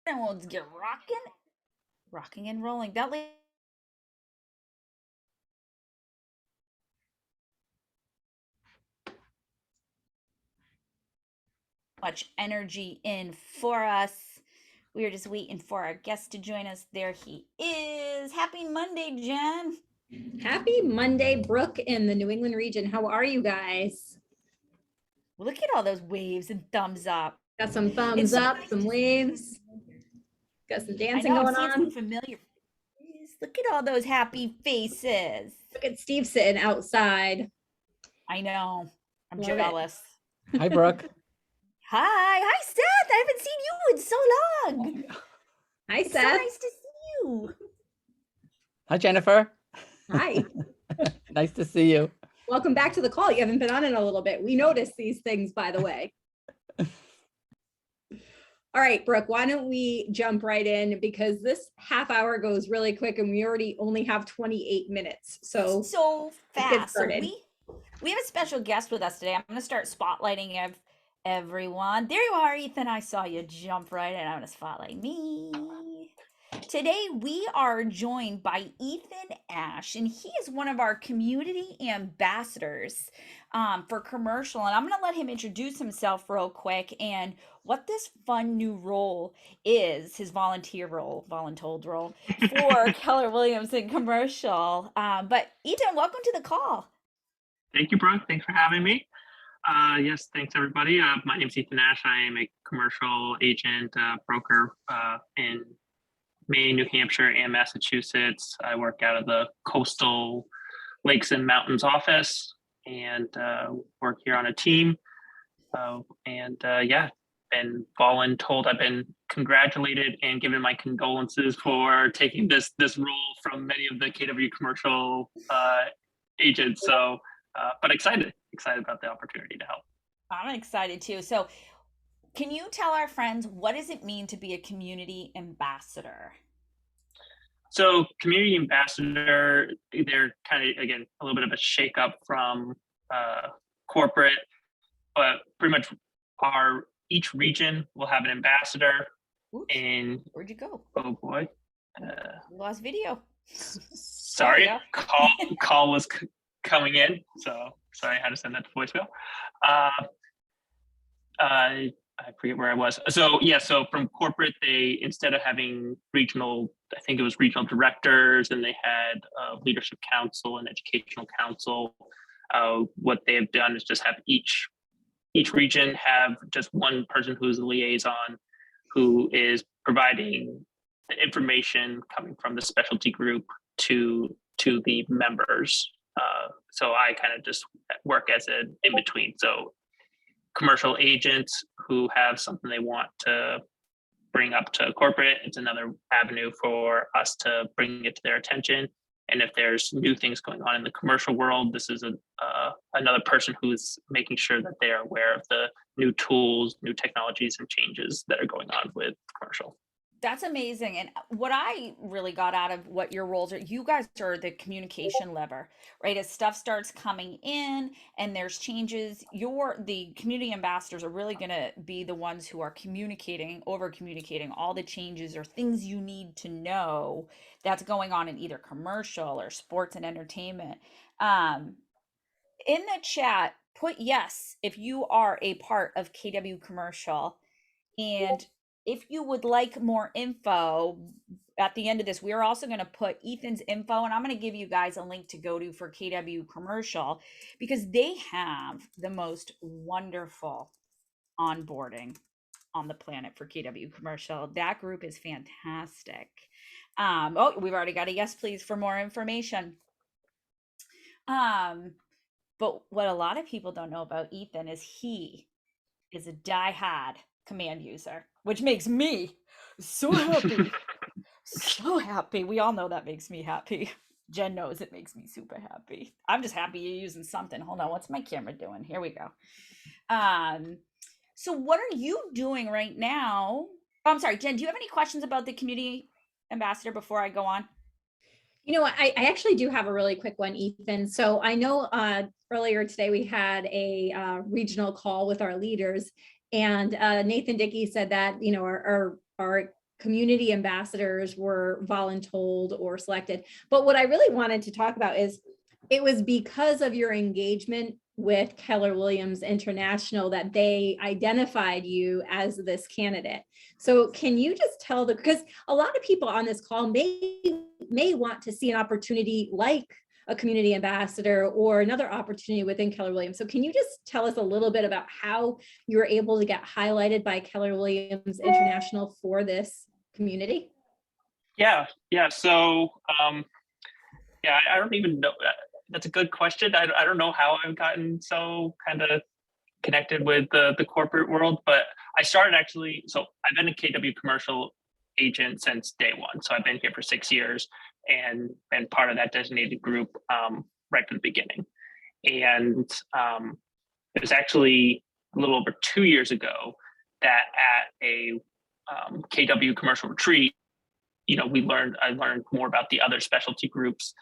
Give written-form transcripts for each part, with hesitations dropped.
And we'll get rocking and rolling. That much energy in for us. We are just waiting for our guest to join us. There he is. Happy Monday, Jen. Happy Monday, Brooke in the New England region. How are you guys? Look at all those waves and thumbs up. Got some It's thumbs so up, nice some to see waves, got some I dancing know I'm going seeing some on. familiar faces. Look at all those happy faces. Look at Steve sitting outside. I know. I'm Love it. jealous. Hi, Brooke. Hi, Seth. I haven't seen you in so long. Hi, It's so Seth. nice to see you. Hi, Jennifer. Hi. Nice to see you. Welcome back to the call. You haven't been on in a little bit. We noticed these things, by the way. All right, Brooke, why don't we jump right in because this half hour goes really quick and we already only have 28 minutes. So So let's get fast. So started. we have a special guest with us today. I'm going to start spotlighting everyone. There you are, Ethan. I saw you jump right in. I'm going to spotlight me. Today we are joined by Ethan Ash, and he is one of our community ambassadors for commercial. And I'm going to let him introduce himself real quick and what this fun new role is, his voluntold role for Keller Williams in commercial. But Ethan, welcome to the call. Thank you, Brooke. Thanks for having me. Yes, thanks everybody. My name's Ethan Ash. I am a commercial agent, broker in Maine, New Hampshire, and Massachusetts. I work out of the coastal lakes and mountains office and work here on a team. Yeah, been voluntold. I've been congratulated and given my condolences for taking this role from many of the KW commercial agents. So, but excited about the opportunity to help. I'm excited too. So, can you tell our friends what does it mean to be a community ambassador? So, community ambassador, they're kind of again a little bit of a shakeup from corporate, but pretty much each region will have an ambassador. Oops, in where'd you go? Oh boy, We lost video. Sorry, call was coming in, so sorry, I had to send that to voicemail. I forget where I was. So yeah, so from corporate, they instead of having regional, I think it was regional directors, and they had leadership council and educational council. What they have done is just have each region have just one person who's a liaison, who is providing the information coming from the specialty group to the members. So I kind of just work as an in between. So commercial agents who have something they want to bring up to corporate, it's another avenue for us to bring it to their attention. And if there's new things going on in the commercial world, this is another person who's making sure that they are aware of the new tools, new technologies, and changes that are going on with commercial. That's amazing. And what I really got out of what your roles are, you guys are the communication lever, right? As stuff starts coming in and there's changes, the community ambassadors are really going to be the ones who are communicating, over communicating all the changes or things you need to know that's going on in either commercial or sports and entertainment. In the chat, put yes if you are a part of KW commercial. And if you would like more info at the end of this, we're also going to put Ethan's info, and I'm going to give you guys a link to go to for KW commercial because they have the most wonderful onboarding on the planet for KW commercial. That group is fantastic. Oh, we've already got a yes, please, for more information. But what a lot of people don't know about Ethan is he is a die-hard command user, which makes me so happy. So happy. We all know that makes me happy. Jen knows it makes me super happy. I'm just happy you're using something. Hold on, what's my camera doing? Here we go. So what are you doing right now? Oh, I'm sorry, Jen, do you have any questions about the community ambassador before I go on? You know, I actually do have a really quick one, Ethan. So I know earlier today we had a regional call with our leaders, and Nathan Dickey said that, you know, our community ambassadors were voluntold or selected. But what I really wanted to talk about is it was because of your engagement with Keller Williams International that they identified you as this candidate. So can you just tell because a lot of people on this call may want to see an opportunity like a community ambassador or another opportunity within Keller Williams. So can you just tell us a little bit about how you were able to get highlighted by Keller Williams International for this community? Yeah. So, I don't even know. That's a good question. I don't know how I've gotten so kind of connected with the corporate world, but I started actually, so I've been a KW commercial agent since day one. So I've been here for 6 years and been part of that designated group right from the beginning. And it was actually a little over 2 years ago that at a KW commercial retreat, I learned more about the other specialty groups,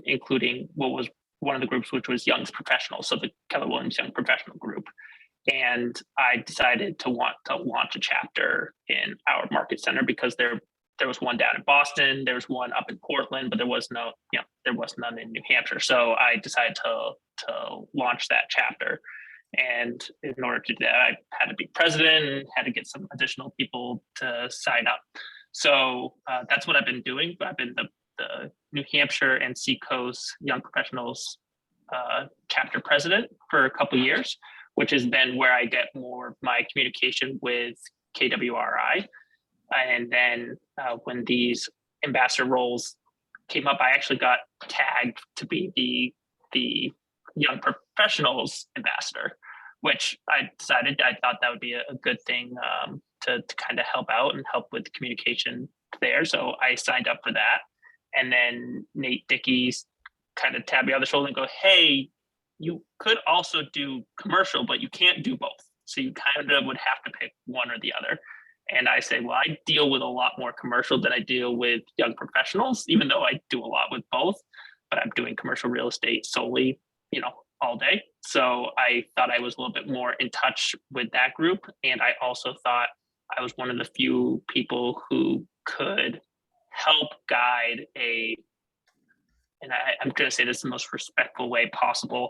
including what was one of the groups, which was Young's Professional, so the Keller Williams Young Professional Group. And I decided to want to launch a chapter in our market center because there was one down in Boston, there was one up in Portland, but there was none in New Hampshire. So I decided to launch that chapter. And in order to do that, I had to be president and had to get some additional people to sign up. So that's what I've been doing. I've been the New Hampshire and Seacoast Young Professionals chapter president for a couple of years, which has been where I get more of my communication with KWRI. And then when these ambassador roles came up, I actually got tagged to be the Young Professionals ambassador, which I thought that would be a good thing to kind of help out and help with communication there. So I signed up for that. And then Nate Dickey kind of tapped me on the shoulder and go, hey, you could also do commercial, but you can't do both. So you kind of would have to pick one or the other. And I say, well, I deal with a lot more commercial than I deal with young professionals, even though I do a lot with both, but I'm doing commercial real estate solely, all day. So I thought I was a little bit more in touch with that group. And I also thought I was one of the few people who could help guide and I'm going to say this in the most respectful way possible,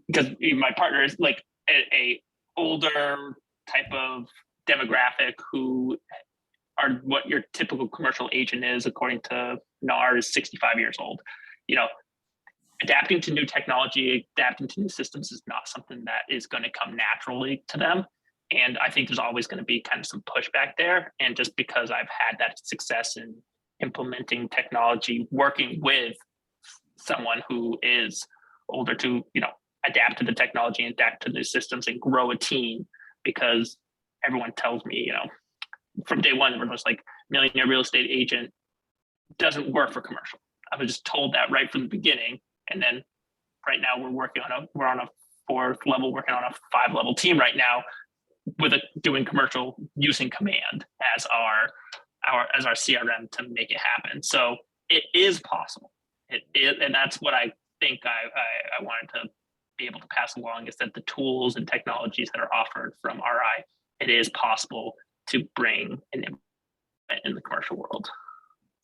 because my partner is like a older type of demographic who are what your typical commercial agent is, according to NAR, is 65 years old. Adapting to new technology, adapting to new systems is not something that is going to come naturally to them. And I think there's always going to be kind of some pushback there. And just because I've had that success in implementing technology, working with someone who is older to, adapt to the technology and adapt to the systems and grow a team, because everyone tells me, from day one, everyone's like, millionaire real estate agent doesn't work for commercial. I was just told that right from the beginning. And then right now we're on a 4th level, working on a 5-level team right now doing commercial using Command as our CRM to make it happen. So it is possible. It is, and that's what I think I wanted to be able to pass along, is that the tools and technologies that are offered from RI, it is possible to bring an impact in the commercial world.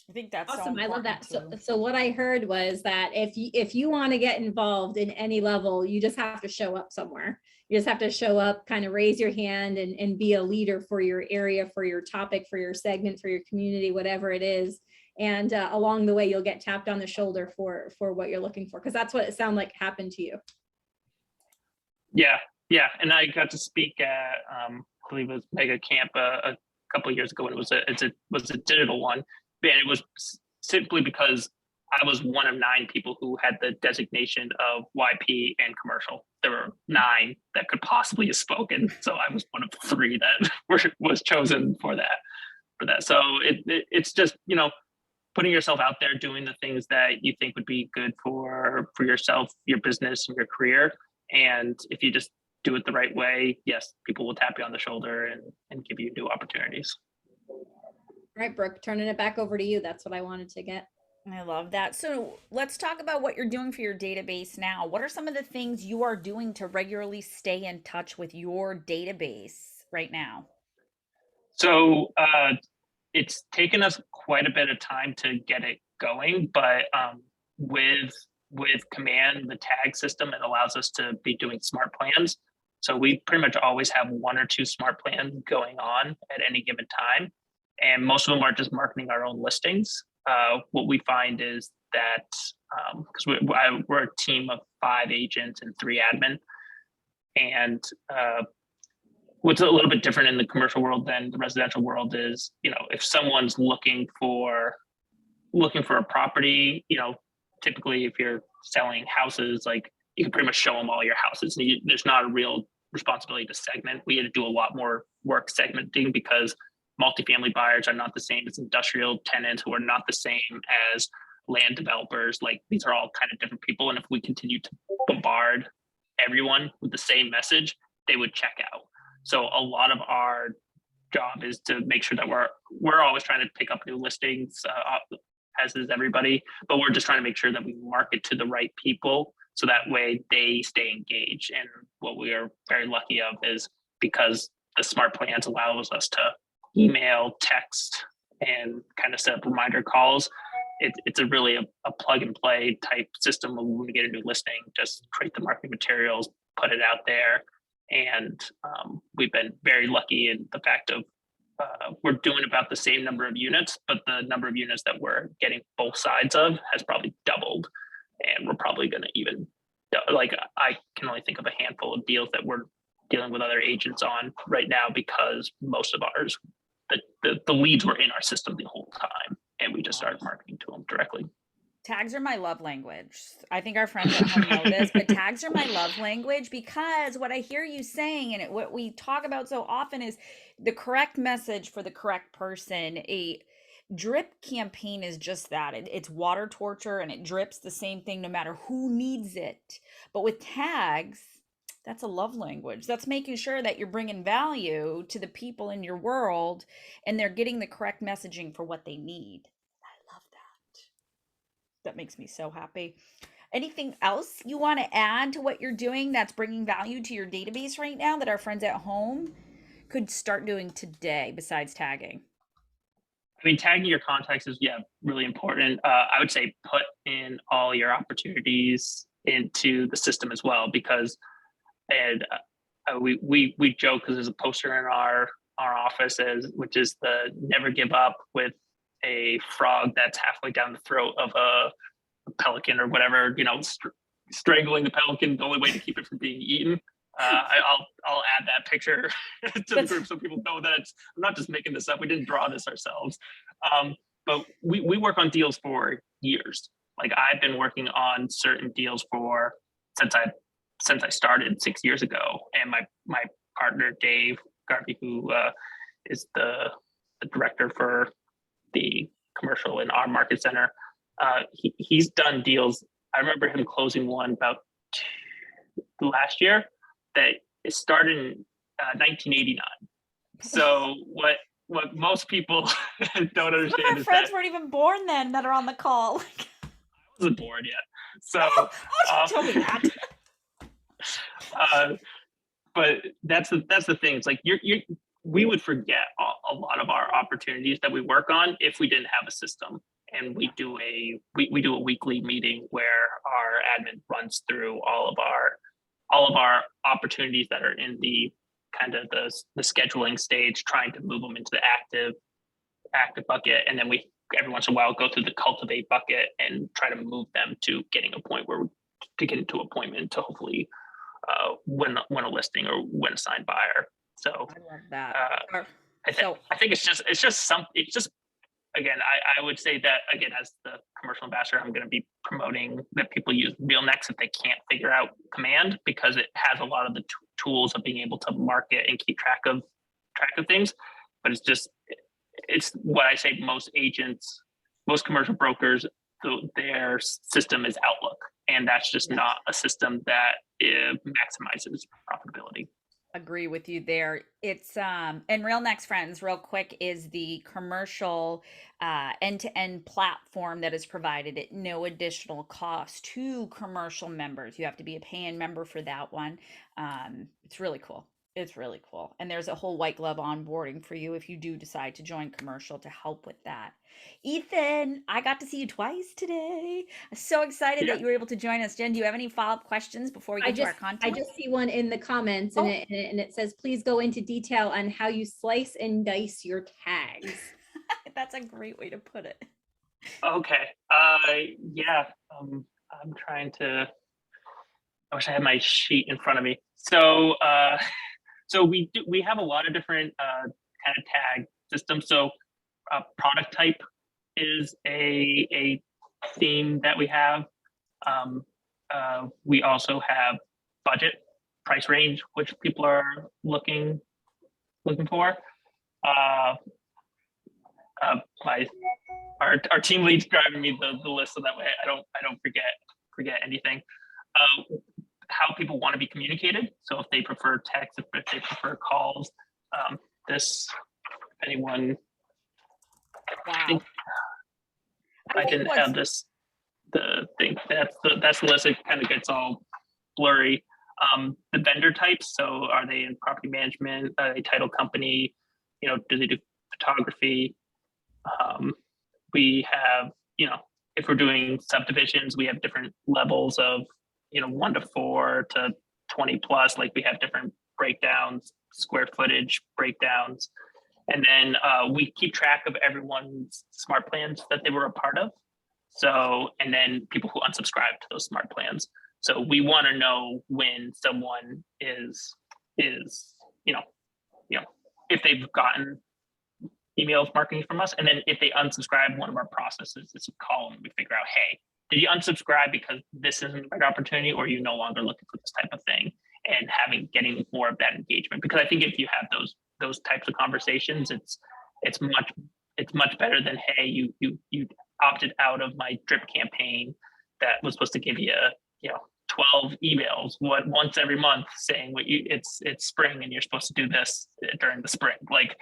I think that's awesome. So I love that. too. So what I heard was that if you want to get involved in any level, you just have to show up somewhere. You just have to show up, kind of raise your hand and be a leader for your area, for your topic, for your segment, for your community, whatever it is. And along the way, you'll get tapped on the shoulder for what you're looking for, because that's what it sounded like happened to you. Yeah. And I got to speak at, I believe it was Mega Camp a couple of years ago, and it was a digital one. And it was simply because I was one of 9 people who had the designation of YP and commercial. There were 9 that could possibly have spoken, so I was one of 3 that was chosen for that. So it's just putting yourself out there, doing the things that you think would be good for yourself, your business, and your career. And if you just do it the right way, yes, people will tap you on the shoulder and give you new opportunities. All right, Brooke, turning it back over to you. That's what I wanted to get. I love that. So let's talk about what you're doing for your database now. What are some of the things you are doing to regularly stay in touch with your database right now? So it's taken us quite a bit of time to get it going, but with Command, the tag system, it allows us to be doing smart plans. So we pretty much always have one or two smart plans going on at any given time, and most of them are just marketing our own listings. What we find is that because we're a team of 5 agents and 3 admin, and what's a little bit different in the commercial world than the residential world is, if someone's looking for a property, typically if you're selling houses, like you can pretty much show them all your houses. There's not a real responsibility to segment. We had to do a lot more work segmenting because multifamily buyers are not the same as industrial tenants, who are not the same as land developers. Like, these are all kind of different people. And if we continue to bombard everyone with the same message, they would check out. So a lot of our job is to make sure that we're always trying to pick up new listings, as is everybody, but we're just trying to make sure that we market to the right people so that way they stay engaged. And what we are very lucky of is, because the smart plans allows us to email, text, and kind of set up reminder calls. It's a really a plug and play type system. When we get a new listing, just create the marketing materials, put it out there. And we've been very lucky in the fact of we're doing about the same number of units, but the number of units that we're getting both sides of has probably doubled. And we're probably going to even, I can only think of a handful of deals that we're dealing with other agents on right now, because most of ours, the leads were in our system the whole time, and we just started marketing to them directly. Tags are my love language. I think our friends at home know this, but tags are my love language, because what I hear you saying, and what we talk about so often, is the correct message for the correct person. A drip campaign is just that. It's water torture, and it drips the same thing no matter who needs it. But with tags, that's a love language. That's making sure that you're bringing value to the people in your world, and they're getting the correct messaging for what they need. I love that. That makes me so happy. Anything else you want to add to what you're doing that's bringing value to your database right now that our friends at home could start doing today besides tagging? I mean, tagging your contacts is really important. I would say put in all your opportunities into the system as well, because we joke, because there's a poster in our office, which is the never give up, with a frog that's halfway down the throat of a pelican or whatever, strangling the pelican, the only way to keep it from being eaten. I'll add that picture to the group so people know that I'm not just making this up. We didn't draw this ourselves. But we work on deals for years. Like, I've been working on certain deals since I started 6 years ago. And my partner, Dave Garvey, who is the director for the commercial in our market center, he's done deals. I remember him closing one about last year that started in 1989. So what most people don't understand Some of our is friends that weren't even born then that are on the call. I wasn't born yet. So Tell me that. but that's the thing. It's like we would forget a lot of our opportunities that we work on if we didn't have a system. And we do a weekly meeting where our admin runs through all of our opportunities that are in the kind of the scheduling stage, trying to move them into the active bucket, and then we every once in a while go through the cultivate bucket and try to move them to getting a point to get into appointment to hopefully win a listing or win a signed buyer. So I love that. I think it's just again, I would say that, again, as the commercial ambassador, I'm going to be promoting that people use RealNext if they can't figure out Command, because it has a lot of the tools of being able to market and keep track of things. But it's what I say, most agents, most commercial brokers, their system is Outlook, and that's just not a system that maximizes profitability. Agree with you there. It's and RealNext, friends, real quick, is the commercial end-to-end platform that is provided at no additional cost to commercial members. You have to be a paying member for that one. It's really cool. It's really cool. And there's a whole white glove onboarding for you if you do decide to join commercial to help with that. Ethan, I got to see you twice today. I'm so excited Yeah. that you were able to join us. Jen, do you have any follow-up questions before we I get to our just, content? see one in the comments and Oh. it says, please go into detail on how you slice and dice your tags. That's a great way to put it. Okay. Yeah. I'm trying to. I wish I had my sheet in front of me. So, so we have a lot of different kind of tag systems. So, product type is a theme that we have. We also have budget, price range, which people are looking for. My our team lead's driving me the list so that way I don't forget anything. How people want to be communicated. So if they prefer text, if they prefer calls, this if anyone. Wow. I didn't have this. The thing that's the list. It kind of gets all blurry. The vendor types. So are they in property management? Are they title company? You know, do they do photography? We have, you know, if we're doing subdivisions, we have different levels of, you know, 1 to 4 to 20 plus. Like we have different breakdowns, square footage breakdowns, and then we keep track of everyone's smart plans that they were a part of. So, and then people who unsubscribe to those smart plans. So we want to know when someone is you know if they've gotten emails marketing from us, and then if they unsubscribe, one of our processes is to call them. We figure out, hey, did you unsubscribe because this isn't the right opportunity, or are you no longer looking for this type of thing? And getting more of that engagement, because I think if you have those types of conversations, it's much better than, hey, you opted out of my drip campaign that was supposed to give you 12 emails once every month saying it's spring and you're supposed to do this during the spring. Like,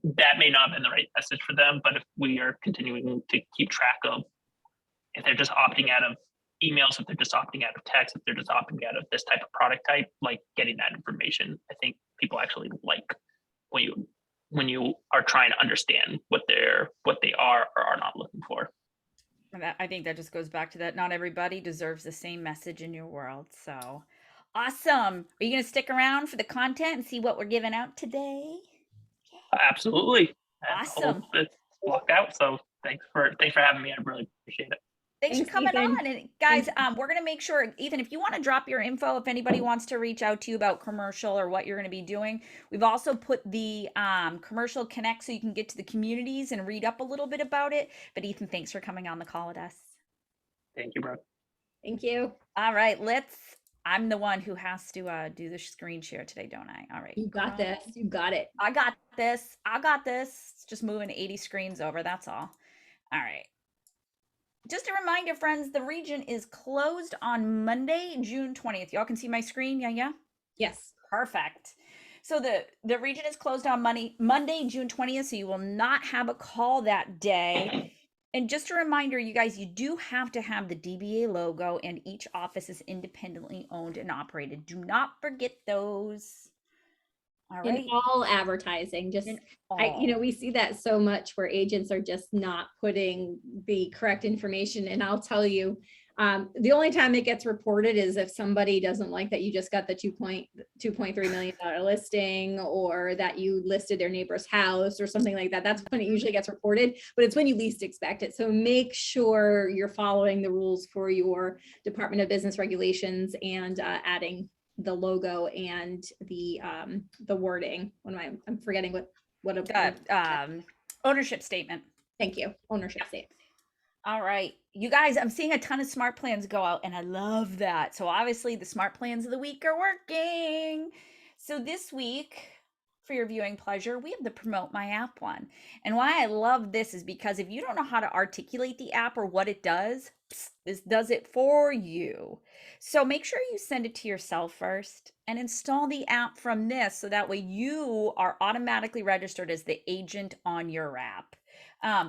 that may not have been the right message for them, but if we are continuing to keep track of if they're just opting out of emails, if they're just opting out of text, if they're just opting out of this type of product type, like getting that information, I think people actually like when you are trying to understand what they are or are not looking for. And I think that just goes back to that. Not everybody deserves the same message in your world. So awesome. Are you going to stick around for the content and see what we're giving out today? Absolutely. Awesome. It's blocked out. So thanks for having me. I really appreciate it. Thanks for coming Ethan. on. And guys, we're going to make sure, Ethan, if you want to drop your info, if anybody wants to reach out to you about commercial or what you're going to be doing, we've also put the commercial connect so you can get to the communities and read up a little bit about it. But Ethan, thanks for coming on the call with us. Thank you, bro. Thank you. All right, I'm the one who has to do the screen share today, don't I? All right. You got this. You got it. I got this. It's just moving 80 screens over. That's all. All right. Just a reminder, friends, the region is closed on Monday, June 20th. Y'all can see my screen? Yeah? Yes. Perfect. So the region is closed on Monday, June 20th, so you will not have a call that day. And just a reminder, you guys, you do have to have the DBA logo, and each office is independently owned and operated. Do not forget those. All right. In all advertising, we see that so much where agents are just not putting the correct information. And I'll tell you, the only time it gets reported is if somebody doesn't like that you just got the $2.3 million listing, or that you listed their neighbor's house or something like that. That's when it usually gets reported, but it's when you least expect it. So make sure you're following the rules for your Department of Business regulations and adding the logo and the wording. I'm forgetting what ownership statement. Thank you. Ownership statement. All right, you guys, I'm seeing a ton of smart plans go out, and I love that. So obviously the smart plans of the week are working. So this week, for your viewing pleasure, we have the Promote My App one. And why I love this is because if you don't know how to articulate the app or what it does, this does it for you. So make sure you send it to yourself first and install the app from this, so that way you are automatically registered as the agent on your app.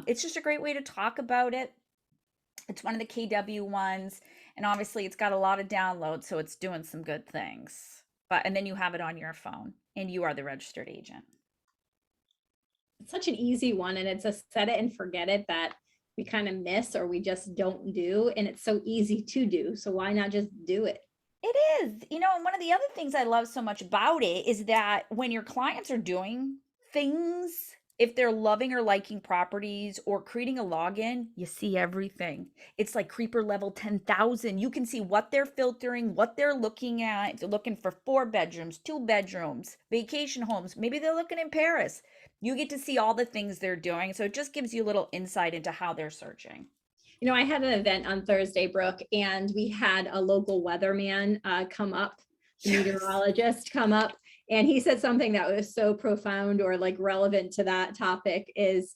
It's just a great way to talk about it. It's one of the KW ones, and obviously it's got a lot of downloads, so it's doing some good things. But and then you have it on your phone and you are the registered agent. It's such an easy one, and it's a set it and forget it that we kind of miss or we just don't do. And it's so easy to do. So why not just do it? It is. And one of the other things I love so much about it is that when your clients are doing things, if they're loving or liking properties or creating a login, you see everything. It's like creeper level 10,000. You can see what they're filtering, what they're looking at. If they're looking for 4 bedrooms, 2 bedrooms, vacation homes, maybe they're looking in Paris. You get to see all the things they're doing. So it just gives you a little insight into how they're searching. I had an event on Thursday, Brooke, and we had a local weatherman come up, the meteorologist come up, and he said something that was so profound or like relevant to that topic is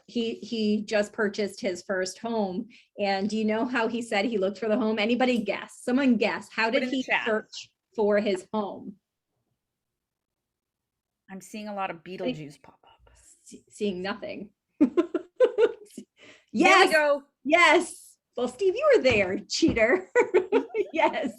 he just purchased his first home. And do you know how he said he looked for the home? Anybody guess? Someone guess. How Put did in the he chat. search for his home? I'm seeing a lot of Beetlejuice pop up. Seeing nothing. There Yes. we go. Yes. Well, Steve, you were there, cheater. Yes.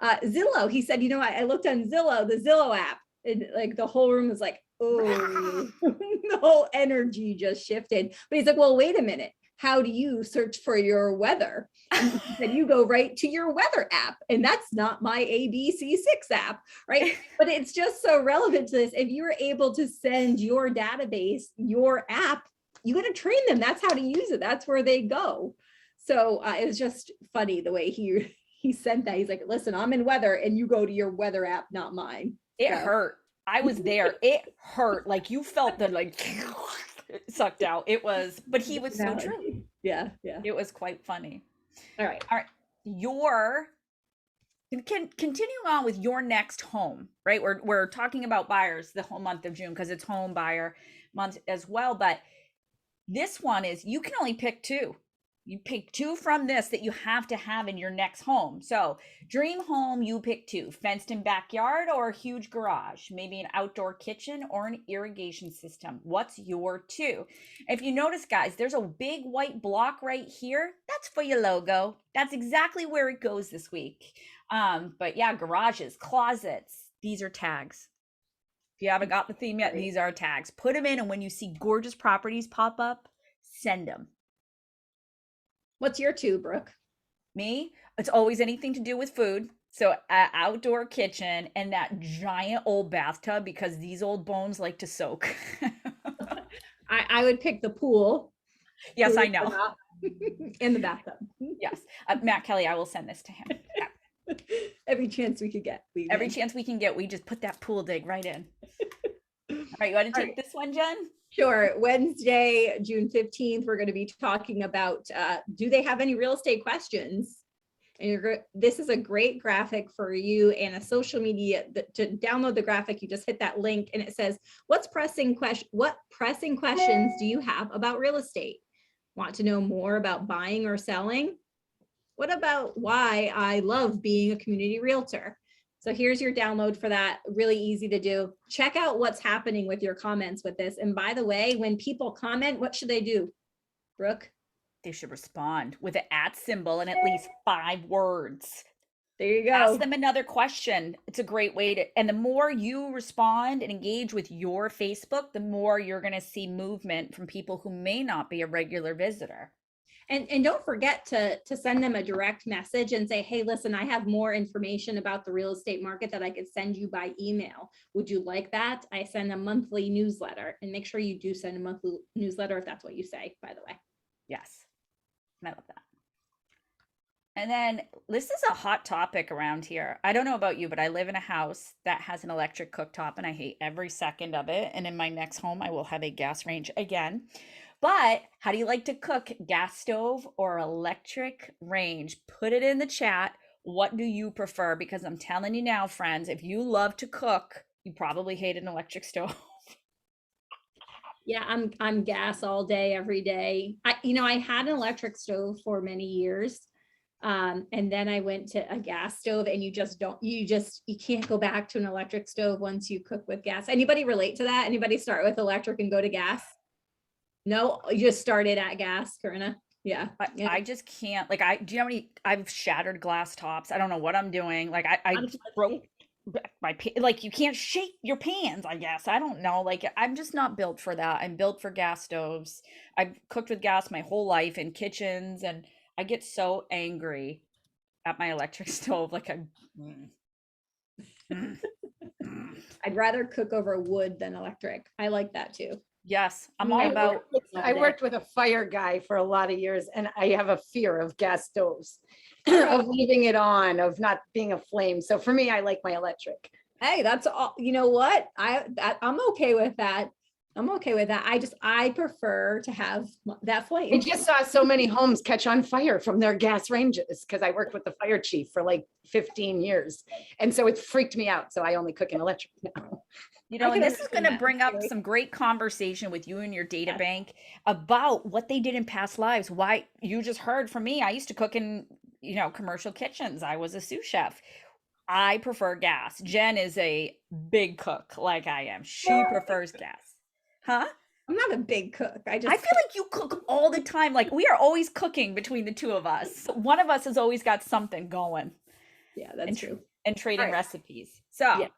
Zillow, he said, I looked on Zillow, the Zillow app, and like the whole room was like, oh, the whole energy just shifted. But he's like, well, wait a minute. How do you search for your weather? And he said, you go right to your weather app. And that's not my ABC6 app, right? But it's just so relevant to this. If you were able to send your database, your app, you got to train them. That's how to use it. That's where they go. So it was just funny the way he sent that. He's like, listen, I'm in weather and you go to your weather app, not mine. It So- hurt. I was there. It hurt. Like you felt the like sucked out. It was, but he was so true. Yeah. Yeah. It was quite funny. All right. Continuing on with your next home, right? We're talking about buyers the whole month of June because it's home buyer month as well. But this one is you can only pick 2. You pick 2 from this that you have to have in your next home. So dream home, you pick 2, fenced in backyard or a huge garage, maybe an outdoor kitchen or an irrigation system. What's your 2? If you notice, guys, there's a big white block right here. That's for your logo. That's exactly where it goes this week. But yeah, garages, closets, these are tags. If you haven't got the theme yet, these are tags. Put them in, and when you see gorgeous properties pop up, send them. What's your 2, Brooke? Me, it's always anything to do with food. So outdoor kitchen and that giant old bathtub because these old bones like to soak. I would pick the pool. Yes, I believe it or know. not, in the bathtub. Yes. Matt Kelly, I will send this to him. Yeah. Every chance we could get. Every chance we can get, we just put that pool dig right in. All right, you want to take this one, Jen? Sure. Wednesday, June 15th, we're going to be talking about, do they have any real estate questions? And this is a great graphic for you and a social media to download the graphic. You just hit that link and it says, what pressing questions do you have about real estate? Want to know more about buying or selling? What about why I love being a community realtor? So here's your download for that. Really easy to do. Check out what's happening with your comments with this. And by the way, when people comment, what should they do? Brooke? They should respond with an @ symbol and at least 5 words. There you go. Ask them another question. It's a great way to, and the more you respond and engage with your Facebook, the more you're going to see movement from people who may not be a regular visitor. And don't forget to send them a direct message and say, hey, listen, I have more information about the real estate market that I could send you by email. Would you like that? I send a monthly newsletter, and make sure you do send a monthly newsletter if that's what you say, by the way. Yes. I love that. And then this is a hot topic around here. I don't know about you, but I live in a house that has an electric cooktop and I hate every second of it. And in my next home, I will have a gas range again. But how do you like to cook? Gas stove or electric range? Put it in the chat. What do you prefer? Because I'm telling you now, friends, if you love to cook, you probably hate an electric stove. Yeah, I'm gas all day, every day. I had an electric stove for many years. And then I went to a gas stove, and you can't go back to an electric stove once you cook with gas. Anybody relate to that? Anybody start with electric and go to gas? No, you just started at gas, Corinna. Yeah. I just can't, do you know how many, I've shattered glass tops. I don't know what I'm doing. I just broke, like you can't shake your pans, I guess. I don't know. Like I'm just not built for that. I'm built for gas stoves. I've cooked with gas my whole life in kitchens, and I get so angry at my electric stove. Like mm, mm, mm. I'd rather cook over wood than electric. I like that too. Yes, I'm Yeah, all I about I worked with a fire guy for a lot of years and I have a fear of gas stoves, of leaving it on, of not being a flame. So for me, I like my electric. Hey, that's all, you know what? I'm okay with that. I'm okay with that. I prefer to have that I flame. just saw so many homes catch on fire from their gas ranges because I worked with the fire chief for like 15 years. And so it freaked me out. So I only cook in electric now. You I know, and can this is understand going to that, bring up Carrie. some great conversation with you and your data Yes. bank about what they did in past lives. Why you just heard from me. I used to cook in, commercial kitchens. I was a sous chef. I prefer gas. Jen is a big cook like I am. She prefers gas. Huh? I'm not a big cook. I I just feel like you cook all the time. Like we are always cooking between the two of us. One of us has always got something going yeah, that's and true. and trading Right. recipes. So, Yeah.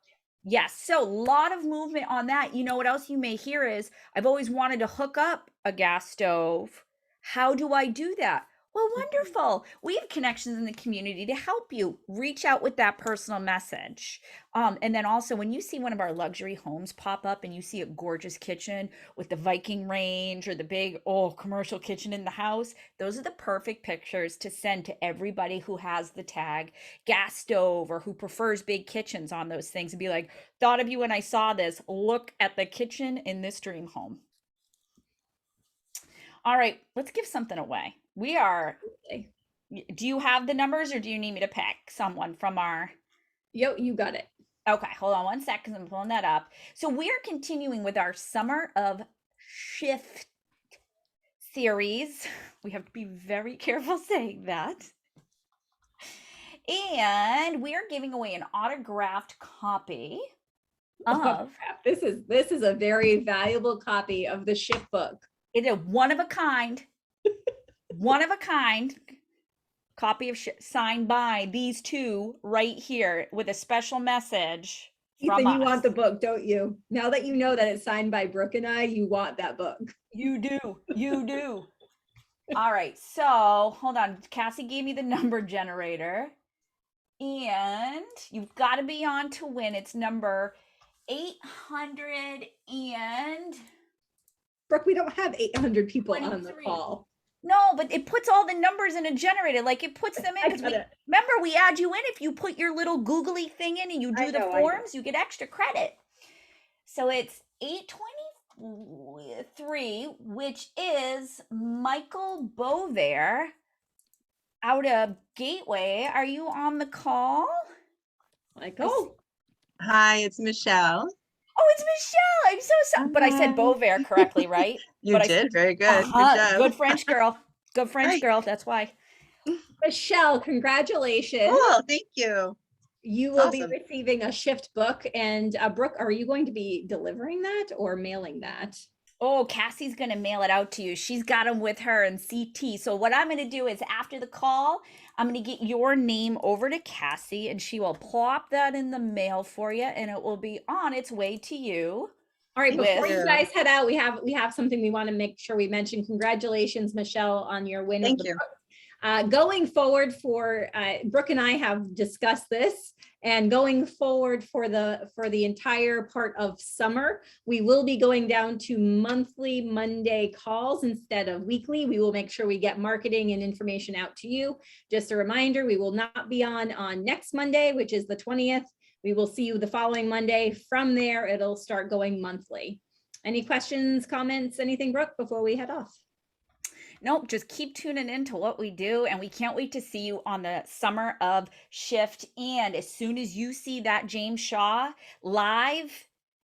yes, so a lot of movement on that. You know what else you may hear is I've always wanted to hook up a gas stove. How do I do that? Well, wonderful. We have connections in the community to help you reach out with that personal message. And then also when you see one of our luxury homes pop up and you see a gorgeous kitchen with the Viking range or the big commercial kitchen in the house, those are the perfect pictures to send to everybody who has the tag gas stove or who prefers big kitchens on those things and be like, thought of you when I saw this. Look at the kitchen in this dream home. All right, let's give something away. We are, Okay. do you have the numbers or do you need me to pick someone from our? Yo, you got it. Okay, hold on one sec because I'm pulling that up. So we are continuing with our Summer of Shift series. We have to be very careful saying that. And we are giving away an autographed copy of This is a very valuable copy of the Shift book. it is one of a kind copy of signed by these two right here with a special message from Ethan, us. you want the book, don't you? Now that you know that it's signed by Brooke and I, you want that book. You do. All right, so hold on. Cassie gave me the number generator, and you've got to be on to win. It's number 800 and Brooke, we don't have 800 people on the 23. call. no, but it puts all the numbers in a generator. Like it puts them in I because got it. remember we add you in if you put your little googly thing in and you do I the know. forms, you get extra credit. So it's 823, which is Michael Bover out of Gateway. Are you on the call? Like, I oh, Hi, it's Michelle. Oh, it's Michelle. I'm so sorry. But I said Hi. Bover correctly, right? You But I did very good. Uh-huh, Good job. good French girl. Good French Hi. girl. That's why. Michelle, congratulations. Cool, thank you. You will be Awesome. receiving a Shift book. And Brooke, are you going to be delivering that or mailing that? Oh, Cassie's going to mail it out to you. She's got them with her in CT. So what I'm going to do is after the call, I'm going to get your name over to Cassie and she will plop that in the mail for you and it will be on its way to you. All right, before you you. guys head out, we have something we want to make sure we mention. Congratulations, Michelle, on your win. Thank of the you. book. Going forward for Brooke and I have discussed this, and going forward for the entire part of summer, we will be going down to monthly Monday calls instead of weekly. We will make sure we get marketing and information out to you. Just a reminder, we will not be on next Monday, which is the 20th. We will see you the following Monday. From there, it'll start going monthly. Any questions, comments, anything, Brooke, before we head off? Nope, just keep tuning into what we do. And we can't wait to see you on the Summer of Shift. And as soon as you see that James Shaw live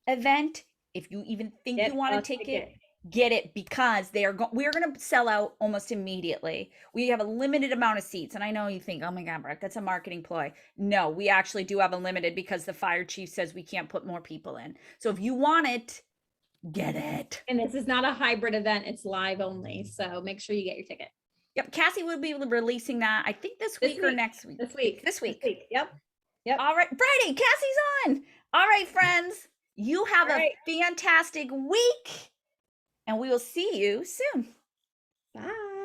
event, if you even think Get you want a a ticket, ticket. get it because we're going to sell out almost immediately. We have a limited amount of seats. And I know you think, oh my God, Brooke, that's a marketing ploy. No, we actually do have a limited because the fire chief says we can't put more people in. So if you want it, get it. And this is not a hybrid event, it's live only. So make sure you get your ticket. Yep, Cassie will be releasing that, I think this week or next week. This week. This week. Yep. Yep. All right, Friday, Cassie's on. All right, friends, you have All a right. fantastic week, and we will see you soon. Bye.